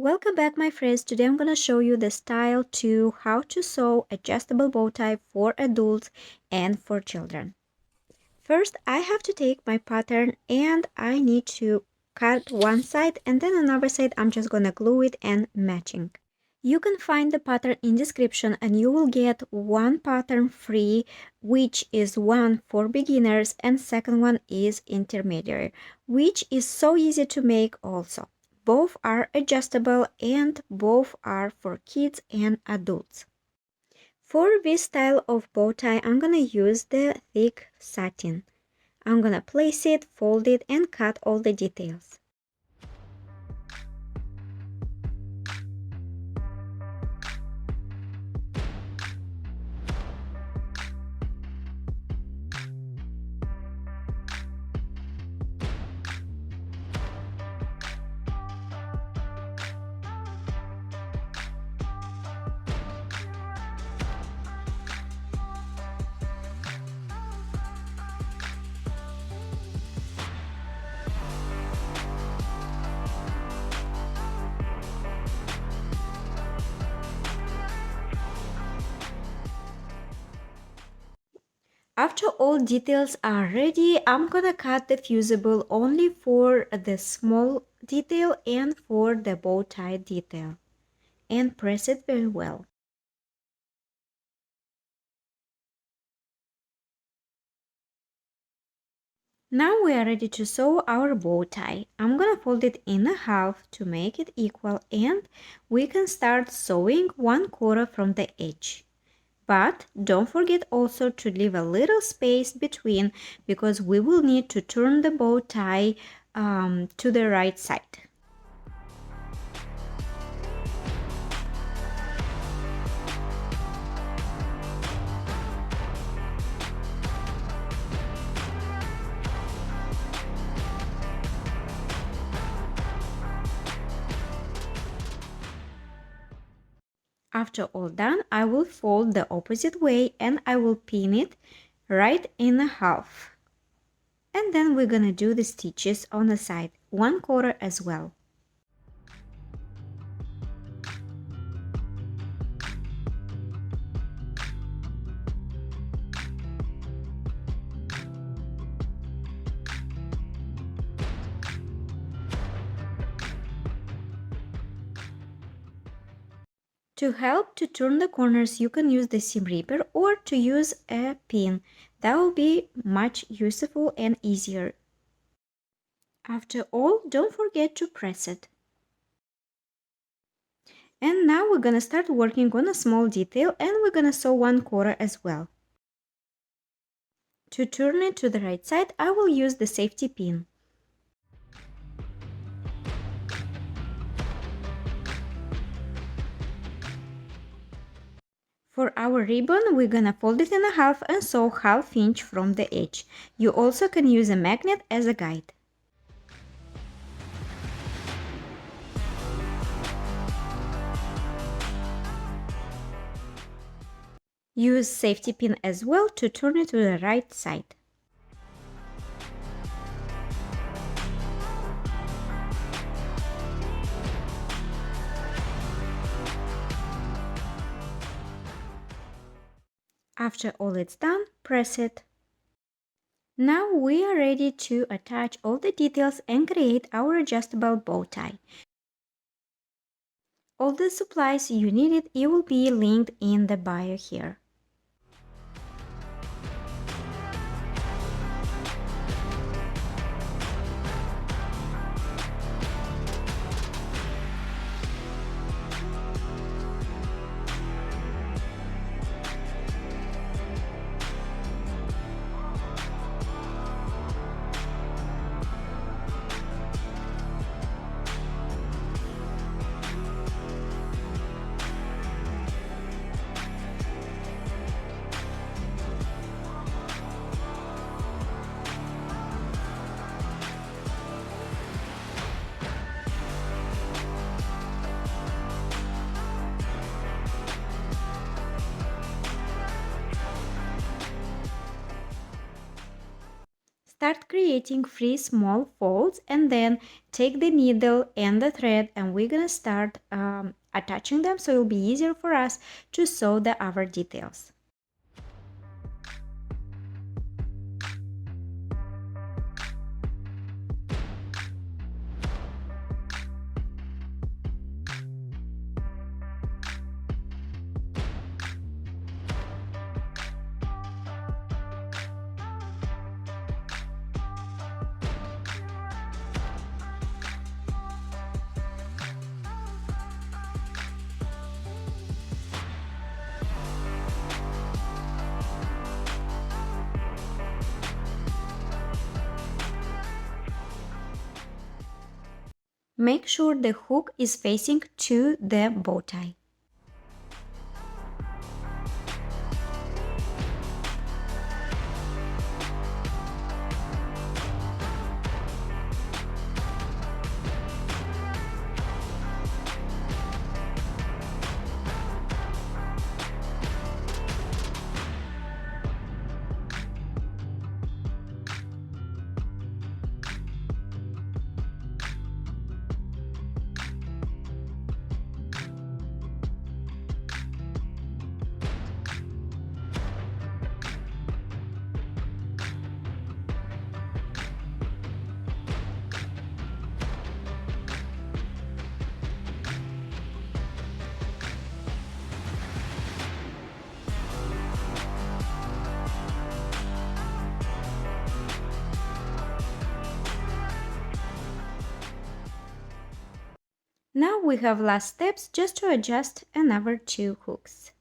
Welcome back, my friends. Today I'm gonna show you the style to how to sew adjustable bow tie for adults and for children. First, I have to take my pattern and I need to cut one side, and then another side I'm just gonna glue it and matching. You can find the pattern in description and you will get one pattern free, which is one for beginners and second one is intermediate, which is so easy to make also. Both are adjustable and both are for kids and adults. For this style of bow tie, I'm gonna use the thick satin. I'm gonna place it, fold it, and cut all the details. After all details are ready, I'm gonna cut the fusible only for the small detail and for the bow tie detail and press it very well. Now we are ready to sew our bow tie. I'm gonna fold it in half to make it equal and we can start sewing 1/4 from the edge. But don't forget also to leave a little space between because we will need to turn the bow tie to the right side. After all done, I will fold the opposite way and I will pin it right in half. And then we're gonna do the stitches on the side, 1/4 as well. To help to turn the corners, you can use the seam ripper or to use a pin. That will be much useful and easier. After all, don't forget to press it. And now we're gonna start working on a small detail and we're gonna sew 1/4 as well. To turn it to the right side, I will use the safety pin. For our ribbon, we're gonna fold it in half and sew 1/2 inch from the edge. You also can use a magnet as a guide. Use safety pin as well to turn it to the right side. After all it's done, press it. Now we are ready to attach all the details and create our adjustable bow tie. All the supplies you needed, it will be linked in the bio here. Start creating 3 small folds and then take the needle and the thread and we're gonna start attaching them so it'll be easier for us to sew the other details. Make sure the hook is facing to the bow tie. Now we have last steps just to adjust another 2 hooks.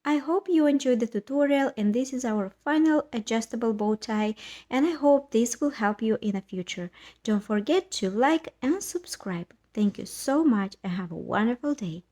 I hope you enjoyed the tutorial and this is our final adjustable bow tie and I hope this will help you in the future. Don't forget to like and subscribe. Thank you so much and have a wonderful day.